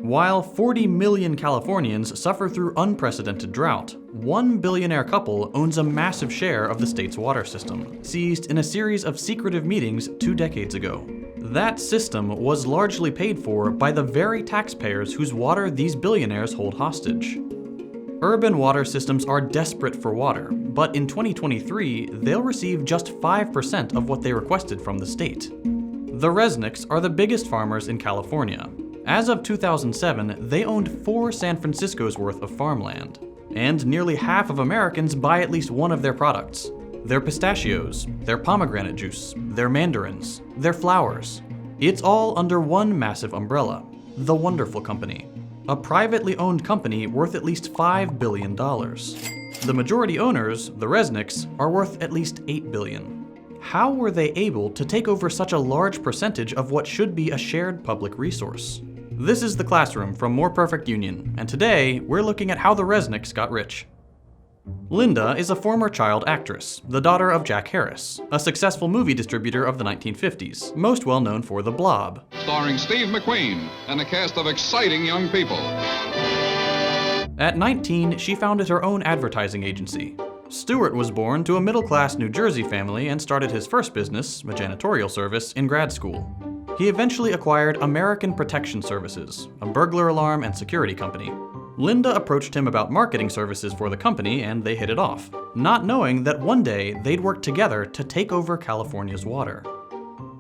While 40 million Californians suffer through unprecedented drought, one billionaire couple owns a massive share of the state's water system, seized in a series of secretive meetings 2 decades ago. That system was largely paid for by the very taxpayers whose water these billionaires hold hostage. Urban water systems are desperate for water, but in 2023, they'll receive just 5% of what they requested from the state. The Resnicks are the biggest farmers in California. As of 2007, they owned 4 San Francisco's worth of farmland. And nearly half of Americans buy at least one of their products. Their pistachios, their pomegranate juice, their mandarins, their flowers. It's all under one massive umbrella, the Wonderful Company, a privately owned company worth at least $5 billion. The majority owners, the Resnicks, are worth at least $8 billion. How were they able to take over such a large percentage of what should be a shared public resource? This is The Classroom from More Perfect Union, and today we're looking at how the Resnicks got rich. Lynda is a former child actress, the daughter of Jack Harris, a successful movie distributor of the 1950s, most well known for The Blob. Starring Steve McQueen and a cast of exciting young people. At 19, she founded her own advertising agency. Stewart was born to a middle-class New Jersey family and started his first business, a janitorial service, in grad school. He eventually acquired American Protection Services, a burglar alarm and security company. Lynda approached him about marketing services for the company, and they hit it off, not knowing that one day they'd work together to take over California's water.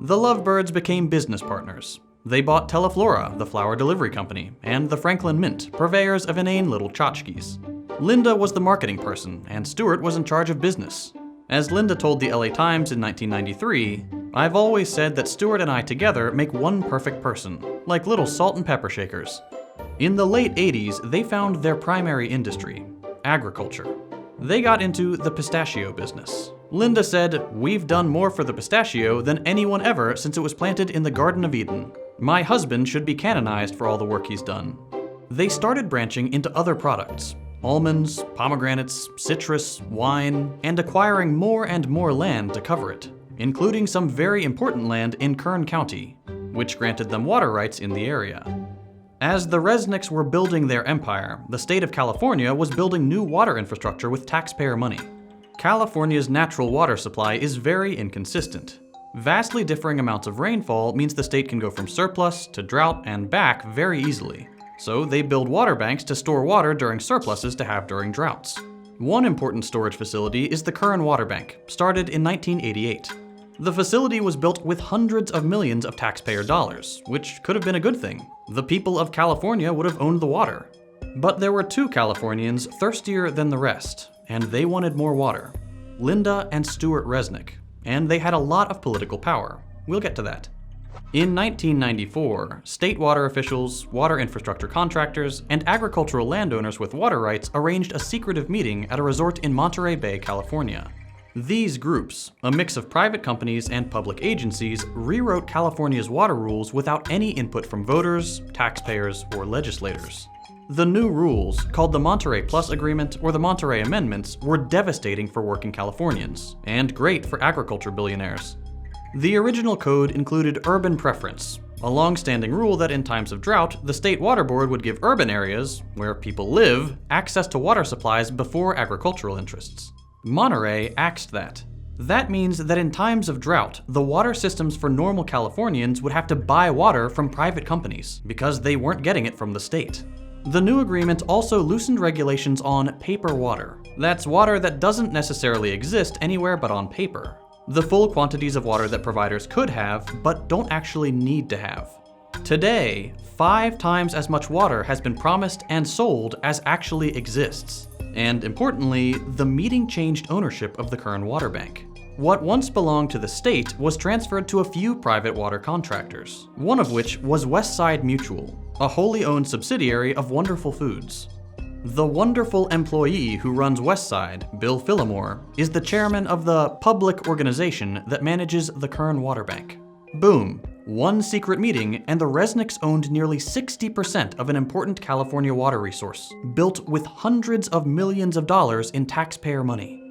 The lovebirds became business partners. They bought Teleflora, the flower delivery company, and the Franklin Mint, purveyors of inane little tchotchkes. Lynda was the marketing person, and Stewart was in charge of business. As Lynda told the LA Times in 1993, "I've always said that Stewart and I together make one perfect person, like little salt and pepper shakers." In the late 80s, they found their primary industry, agriculture. They got into the pistachio business. Lynda said, "We've done more for the pistachio than anyone ever since it was planted in the Garden of Eden. My husband should be canonized for all the work he's done." They started branching into other products. Almonds, pomegranates, citrus, wine, and acquiring more and more land to cover it, including some very important land in Kern County, which granted them water rights in the area. As the Resnicks were building their empire, the state of California was building new water infrastructure with taxpayer money. California's natural water supply is very inconsistent. Vastly differing amounts of rainfall means the state can go from surplus to drought and back very easily. So they build water banks to store water during surpluses to have during droughts. One important storage facility is the Kern Water Bank, started in 1988. The facility was built with hundreds of millions of taxpayer dollars, which could have been a good thing. The people of California would have owned the water. But there were 2 Californians thirstier than the rest, and they wanted more water. Lynda and Stewart Resnick, and they had a lot of political power. We'll get to that. In 1994, state water officials, water infrastructure contractors, and agricultural landowners with water rights arranged a secretive meeting at a resort in Monterey Bay, California. These groups, a mix of private companies and public agencies, rewrote California's water rules without any input from voters, taxpayers, or legislators. The new rules, called the Monterey Plus Agreement or the Monterey Amendments, were devastating for working Californians, and great for agriculture billionaires. The original code included urban preference, a long-standing rule that in times of drought, the state water board would give urban areas, where people live, access to water supplies before agricultural interests. Monterey axed that. That means that in times of drought, the water systems for normal Californians would have to buy water from private companies, because they weren't getting it from the state. The new agreement also loosened regulations on paper water. That's water that doesn't necessarily exist anywhere but on paper. The full quantities of water that providers could have, but don't actually need to have. Today, 5 times as much water has been promised and sold as actually exists. And importantly, the meeting changed ownership of the Kern Water Bank. What once belonged to the state was transferred to a few private water contractors, one of which was Westside Mutual, a wholly owned subsidiary of Wonderful Foods. The wonderful employee who runs Westside, Bill Phillimore, is the chairman of the public organization that manages the Kern Water Bank. Boom, one secret meeting and the Resnicks owned nearly 60% of an important California water resource, built with hundreds of millions of dollars in taxpayer money.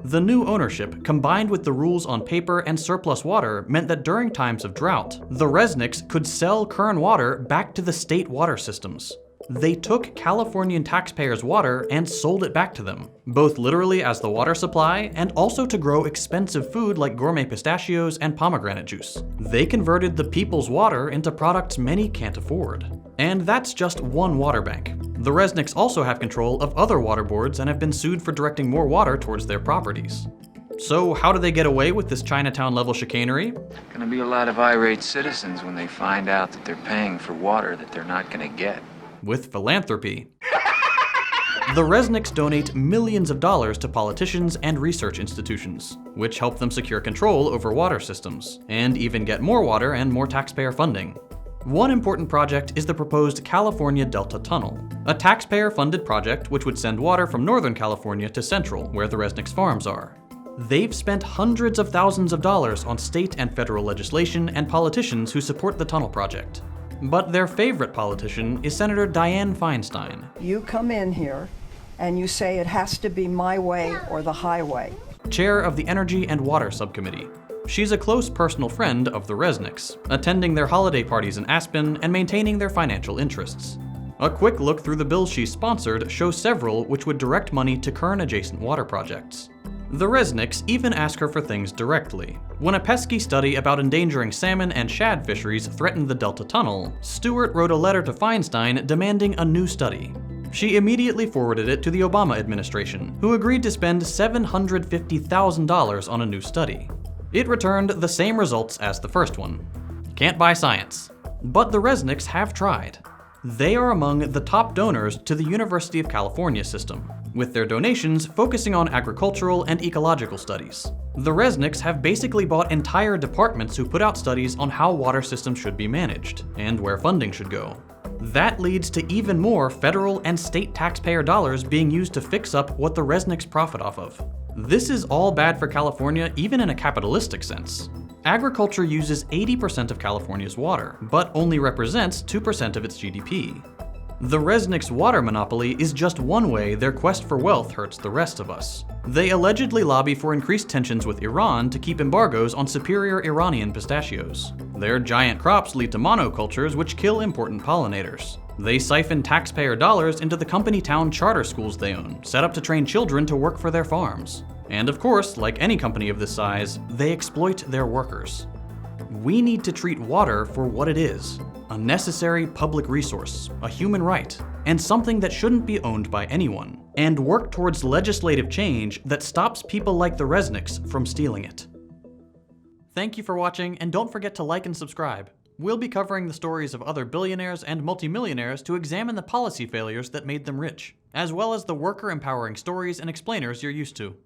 The new ownership, combined with the rules on paper and surplus water, meant that during times of drought, the Resnicks could sell Kern water back to the state water systems. They took Californian taxpayers' water and sold it back to them, both literally as the water supply and also to grow expensive food like gourmet pistachios and pomegranate juice. They converted the people's water into products many can't afford. And that's just one water bank. The Resnicks also have control of other water boards and have been sued for directing more water towards their properties. So how do they get away with this Chinatown-level chicanery? Gonna be a lot of irate citizens when they find out that they're paying for water that they're not gonna get. With philanthropy. The Resnicks donate millions of dollars to politicians and research institutions, which help them secure control over water systems, and even get more water and more taxpayer funding. One important project is the proposed California Delta Tunnel, a taxpayer-funded project which would send water from Northern California to Central, where the Resnicks farms are. They've spent hundreds of thousands of dollars on state and federal legislation and politicians who support the tunnel project. But their favorite politician is Senator Dianne Feinstein. You come in here and you say it has to be my way or the highway. Chair of the Energy and Water Subcommittee. She's a close personal friend of the Resnicks, attending their holiday parties in Aspen and maintaining their financial interests. A quick look through the bills she's sponsored shows several which would direct money to Kern-adjacent water projects. The Resnicks even ask her for things directly. When a pesky study about endangering salmon and shad fisheries threatened the Delta Tunnel, Stewart wrote a letter to Feinstein demanding a new study. She immediately forwarded it to the Obama administration, who agreed to spend $750,000 on a new study. It returned the same results as the first one. Can't buy science. But the Resnicks have tried. They are among the top donors to the University of California system, with their donations focusing on agricultural and ecological studies. The Resnicks have basically bought entire departments who put out studies on how water systems should be managed, and where funding should go. That leads to even more federal and state taxpayer dollars being used to fix up what the Resnicks profit off of. This is all bad for California, even in a capitalistic sense. Agriculture uses 80% of California's water, but only represents 2% of its GDP. The Resnicks' water monopoly is just one way their quest for wealth hurts the rest of us. They allegedly lobby for increased tensions with Iran to keep embargoes on superior Iranian pistachios. Their giant crops lead to monocultures which kill important pollinators. They siphon taxpayer dollars into the company town charter schools they own, set up to train children to work for their farms. And of course, like any company of this size, they exploit their workers. We need to treat water for what it is: a necessary public resource, a human right, and something that shouldn't be owned by anyone, and work towards legislative change that stops people like the Resnicks from stealing it. Thank you for watching, and don't forget to like and subscribe. We'll be covering the stories of other billionaires and multimillionaires to examine the policy failures that made them rich, as well as the worker-empowering stories and explainers you're used to.